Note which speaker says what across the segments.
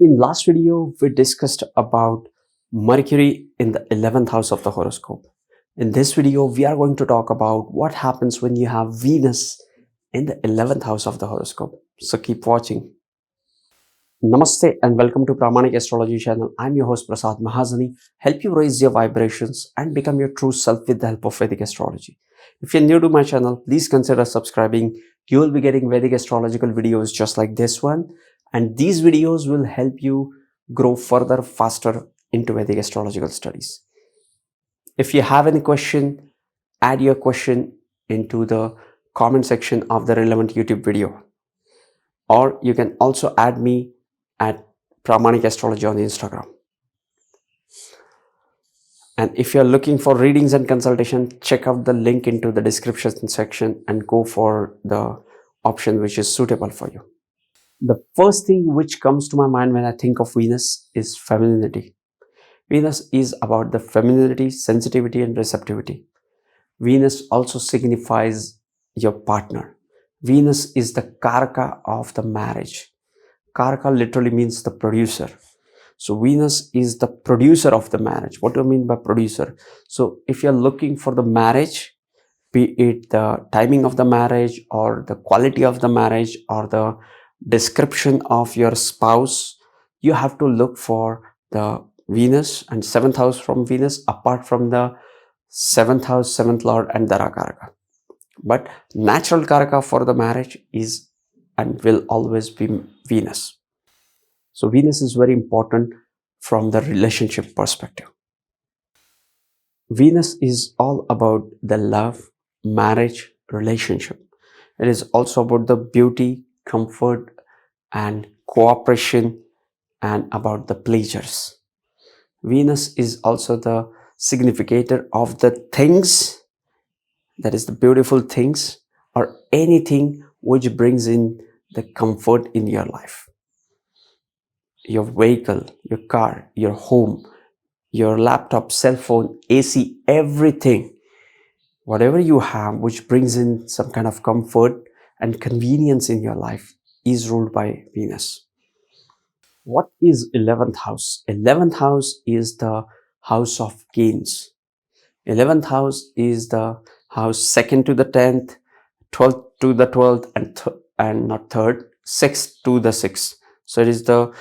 Speaker 1: In last video, we discussed about Mercury in the 11th house of the horoscope. In this video, we are going to talk about what happens when you have Venus in the 11th house of the horoscope. So keep watching. Namaste and welcome to Pramanik Astrology channel. I'm your host Prasad Mahazani. Help you raise your vibrations and become your true self with the help of Vedic Astrology. If you're new to my channel, please consider subscribing. You will be getting Vedic astrological videos just like this one. And these videos will help you grow further, faster into Vedic astrological studies. If you have any question, add your question into the comment section of the relevant YouTube video. Or you can also add me at Pramanik Astrology on Instagram. And if you're looking for readings and consultation, check out the link into the description section and go for the option which is suitable for you. The first thing which comes to my mind when I think of Venus is femininity. Venus is about the femininity, sensitivity and receptivity. Venus also signifies your partner. Venus is the Karaka of the marriage. Karaka literally means the producer. So Venus is the producer of the marriage. What do I mean by producer? So if you're looking for the marriage, be it the timing of the marriage or the quality of the marriage or the description of your spouse, you have to look for the Venus and 7th house from Venus apart from the 7th house, 7th lord and Dara Karaka. But natural Karaka for the marriage is and will always be Venus. So Venus is very important from the relationship perspective. Venus is all about the love, marriage, relationship. It is also about the beauty, comfort and cooperation and about the pleasures. Venus is also the significator of the things, that is the beautiful things or anything which brings in the comfort in your life. Your vehicle, your car, your home, your laptop, cell phone, AC, everything, whatever you have which brings in some kind of comfort and convenience in your life is ruled by Venus. What is 11th house? 11th house is the house of gains. 11th house is the house 2nd to the 10th, 12th to the 12th and not 3rd, 6th to the 6th. So it is the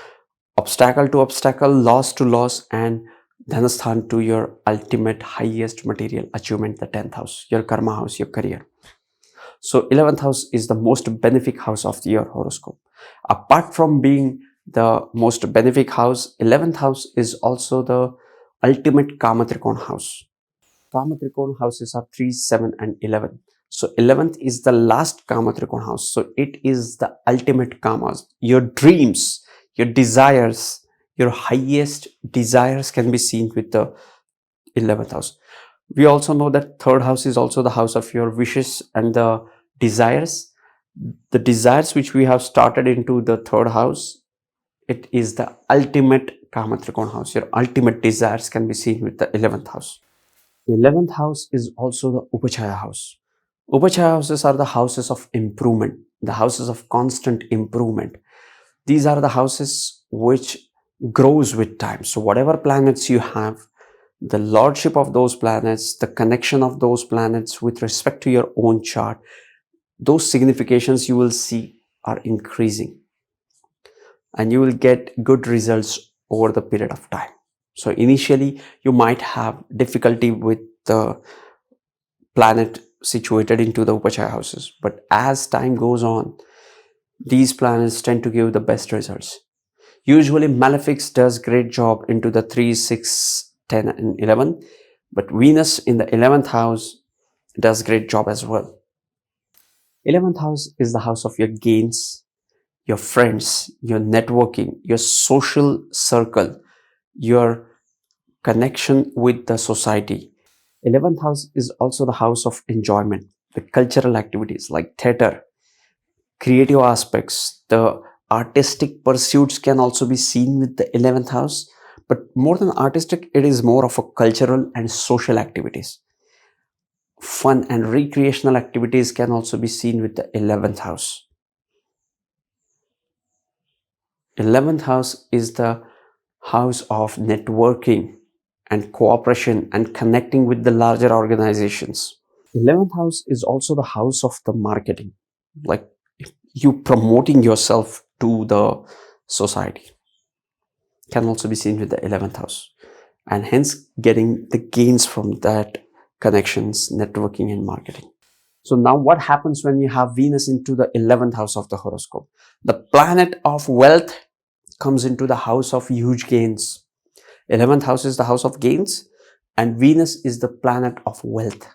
Speaker 1: obstacle to obstacle, loss to loss and Dhanasthan to your ultimate highest material achievement, the 10th house, your karma house, your career. So 11th house is the most benefic house of your horoscope. Apart from being the most benefic house, 11th house is also the ultimate Kama Trikona house. Kama Trikona houses are 3, 7 and 11. So 11th is the last Kama Trikona house. So it is the ultimate Kamas. Your dreams, your desires, your highest desires can be seen with the 11th house. We also know that 3rd house is also the house of your wishes and the desires. The desires which we have started into the 3rd house, it is the ultimate Kama Trikona house. Your ultimate desires can be seen with the 11th house. The 11th house is also the Upachaya house. Upachaya houses are the houses of improvement, the houses of constant improvement. These are the houses which grows with time. So whatever planets you have, the lordship of those planets, the connection of those planets with respect to your own chart, those significations you will see are increasing and you will get good results over the period of time. So initially you might have difficulty with the planet situated into the Upachaya houses, but as time goes on, these planets tend to give the best results. Usually Malefics does great job into the 3, 6, 10 and 11, but Venus in the 11th house does great job as well. 11th house is the house of your gains, your friends, your networking, your social circle, your connection with the society. 11th house is also the house of enjoyment, the cultural activities like theater, creative aspects, the artistic pursuits can also be seen with the 11th house. But more than artistic, it is more of a cultural and social activities. Fun and recreational activities can also be seen with the 11th house. 11th house is the house of networking and cooperation and connecting with the larger organizations. 11th house is also the house of the marketing, like you promoting yourself to the society, can also be seen with the 11th house, and hence getting the gains from that connections, networking, and marketing. So now what happens when you have Venus into the 11th house of the horoscope? The planet of wealth comes into the house of huge gains. 11th house is the house of gains, and Venus is the planet of wealth.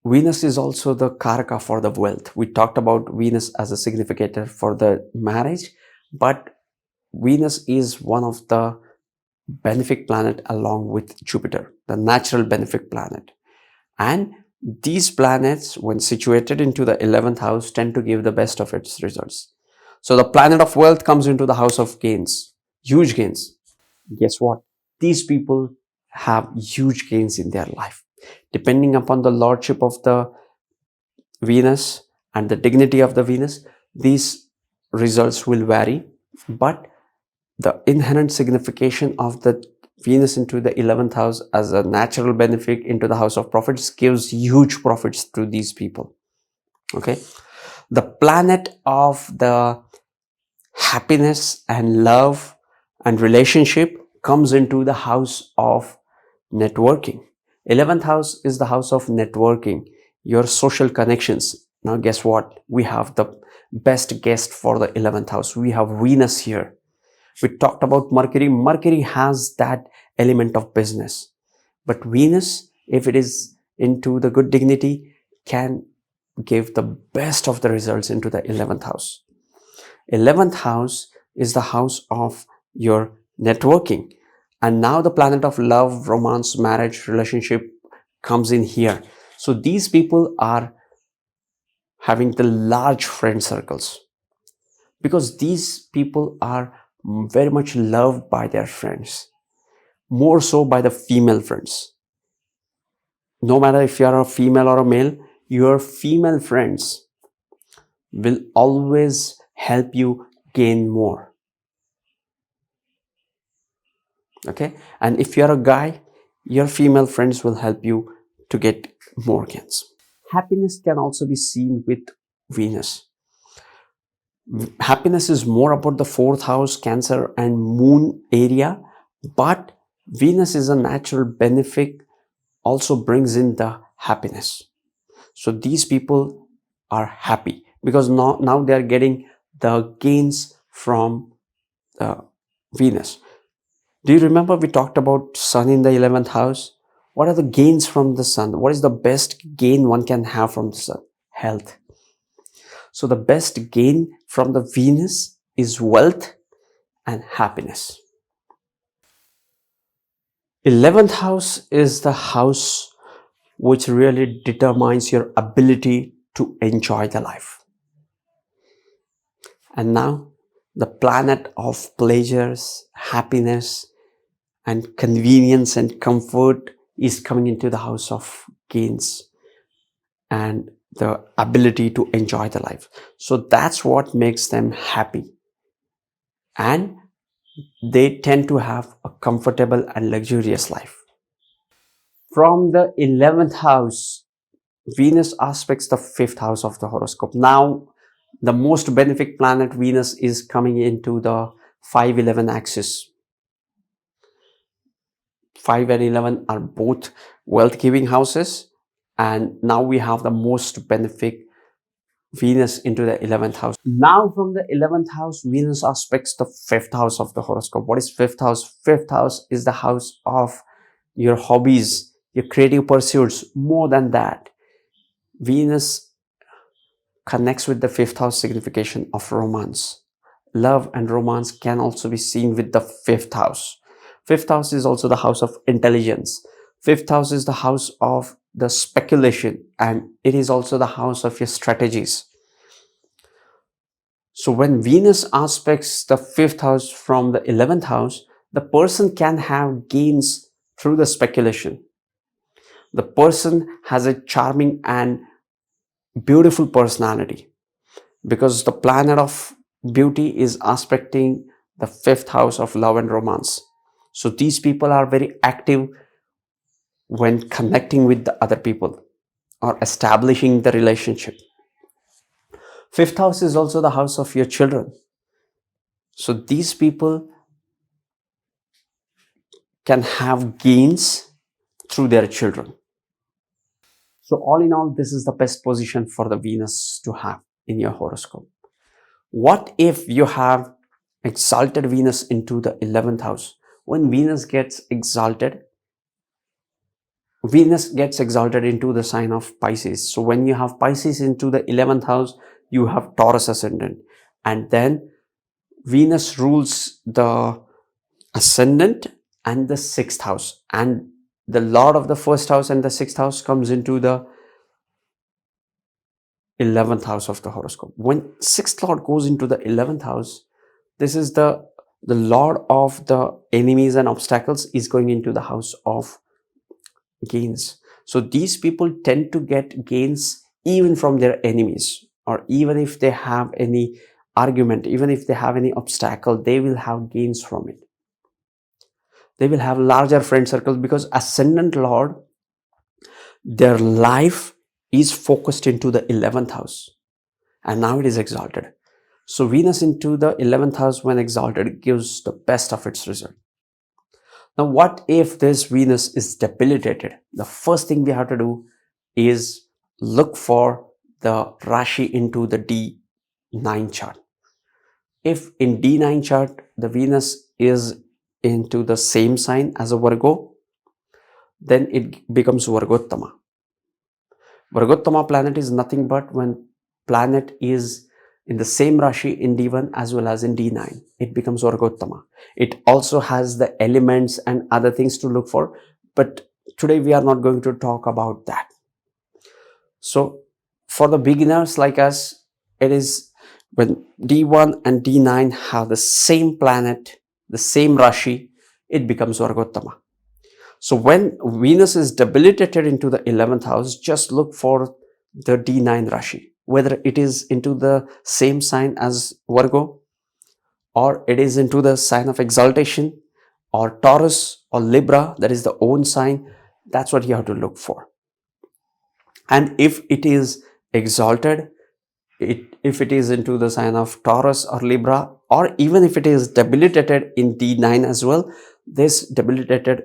Speaker 1: Venus is also the karaka for the wealth. We talked about Venus as a significator for the marriage, but Venus is one of the benefic planet along with Jupiter, the natural benefic planet. And these planets, when situated into the 11th house, tend to give the best of its results. So the planet of wealth comes into the house of gains, huge gains. Guess what? These people have huge gains in their life. Depending upon the lordship of the Venus and the dignity of the Venus, these results will vary, but the inherent signification of the Venus into the 11th house as a natural benefic into the house of profits gives huge profits to these people. Okay, the planet of the happiness and love and relationship comes into the house of networking. 11th house is the house of networking, your social connections. Now guess what? We have the best guest for the 11th house. We have Venus here. We talked about Mercury. Mercury has that element of business. But Venus, if it is into the good dignity, can give the best of the results into the 11th house. 11th house is the house of your networking. And now the planet of love, romance, marriage, relationship comes in here. So these people are having the large friend circles, because these people are very much loved by their friends, more so by the female friends. No matter if you are a female or a male, your female friends will always help you gain more. Okay, and if you are a guy, your female friends will help you to get more gains. Happiness can also be seen with Venus. Happiness is more about the 4th house, Cancer and Moon area, but Venus is a natural benefic, also brings in the happiness. So these people are happy because now they are getting the gains from Venus. Do you remember we talked about Sun in the 11th house? What are the gains from the Sun? What is the best gain one can have from the Sun? Health. So the best gain from the Venus is wealth and happiness. 11th house is the house which really determines your ability to enjoy the life. And now the planet of pleasures, happiness, and convenience and comfort is coming into the house of gains and the ability to enjoy the life. So that's what makes them happy. And they tend to have a comfortable and luxurious life. From the 11th house, Venus aspects the 5th house of the horoscope. Now, the most benefic planet Venus is coming into the 5-11 axis. 5 and 11 are both wealth-giving houses, and now we have the most benefic Venus into the 11th house. Now from the 11th house, Venus aspects the 5th house of the horoscope. What is 5th house? 5th house is the house of your hobbies, your creative pursuits. More than that, Venus connects with the 5th house signification of romance. Love and romance can also be seen with the 5th house. 5th house is also the house of intelligence. 5th house is the house of the speculation, and it is also the house of your strategies. So when Venus aspects the 5th house from the 11th house, the person can have gains through the speculation. The person has a charming and beautiful personality because the planet of beauty is aspecting the fifth house of love and romance. So these people are very active when connecting with the other people or establishing the relationship. Fifth house is also the house of your children. So these people can have gains through their children. So all in all, this is the best position for the Venus to have in your horoscope. What if you have exalted Venus into the 11th house? When Venus gets exalted into the sign of Pisces. So when you have Pisces into the 11th house, you have Taurus ascendant. And then Venus rules the ascendant and the 6th house. And the Lord of the 1st house and the 6th house comes into the 11th house of the horoscope. When 6th Lord goes into the 11th house, this is the Lord of the enemies and obstacles is going into the house of gains. So these people tend to get gains even from their enemies, or even if they have any argument, even if they have any obstacle, they will have gains from it. They will have larger friend circles because ascendant Lord, their life is focused into the 11th house, and now it is exalted. So Venus into the 11th house when exalted gives the best of its result. Now, what if this Venus is debilitated? The first thing we have to do is look for the Rashi into the D9 chart. If in D9 chart, the Venus is into the same sign as a Virgo, then it becomes Vargottama. Vargottama planet is nothing but when planet is in the same Rashi in D1 as well as in D9, it becomes Vargottama. It also has the elements and other things to look for, but today we are not going to talk about that. So for the beginners like us, it is when D1 and D9 have the same planet, the same Rashi, it becomes Vargottama. So when Venus is debilitated into the 11th house, just look for the D9 Rashi, whether it is into the same sign as Virgo, or it is into the sign of exaltation, or Taurus or Libra, that is the own sign. That's what you have to look for. And if it is exalted, if it is into the sign of Taurus or Libra, or even if it is debilitated in D9 as well, this debilitated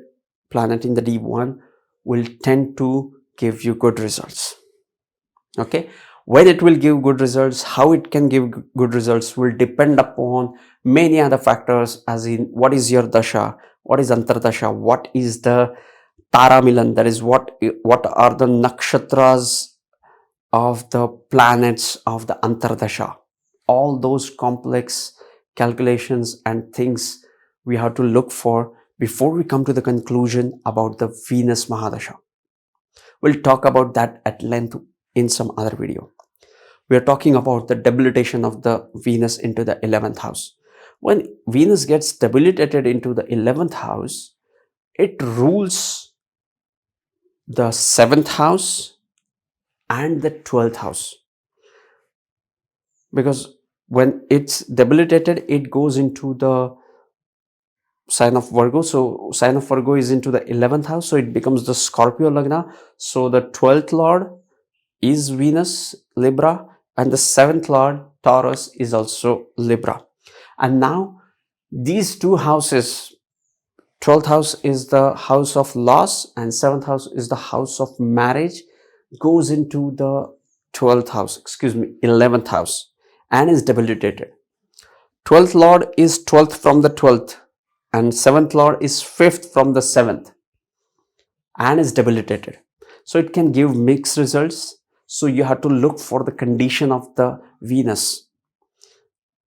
Speaker 1: planet in the D1 will tend to give you good results. Okay, when it will give good results, how it can give good results will depend upon many other factors, as in what is your dasha, what is antardasha, what is the Tara Milan, that is what are the nakshatras of the planets of the antardasha. All those complex calculations and things we have to look for before we come to the conclusion about the Venus Mahadasha. We'll talk about that at length in some other video. We are talking about the debilitation of the Venus into the 11th house. When Venus gets debilitated into the 11th house, it rules the 7th house and the 12th house. Because when it's debilitated, it goes into the sign of Virgo. So sign of Virgo is into the 11th house, so it becomes the Scorpio Lagna. So the 12th Lord is Venus, Libra, and the 7th Lord, Taurus, is also Libra. And now these two houses, 12th house is the house of loss and 7th house is the house of marriage, goes into the 11th house and is debilitated. 12th Lord is 12th from the 12th and 7th Lord is 5th from the 7th and is debilitated. So it can give mixed results. So you have to look for the condition of the Venus.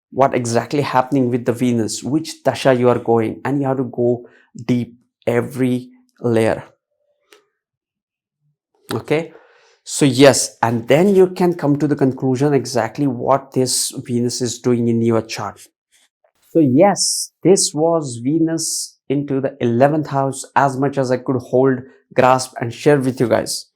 Speaker 1: What exactly happening with the Venus, which dasha you are going, and you have to go deep every layer. Okay, so yes, and then you can come to the conclusion exactly what this Venus is doing in your chart. So yes, this was Venus into the 11th house, as much as I could hold, grasp and share with you guys.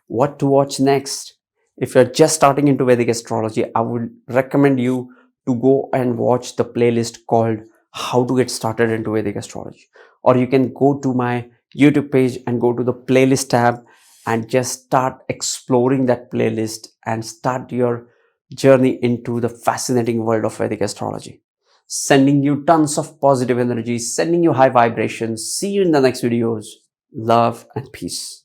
Speaker 1: What to watch next? If you're just starting into Vedic astrology, I would recommend you to go and watch the playlist called How to Get Started into Vedic Astrology. Or you can go to my YouTube page and go to the playlist tab and just start exploring that playlist and start your journey into the fascinating world of Vedic astrology. Sending you tons of positive energy, sending you high vibrations. See you in the next videos. Love and peace.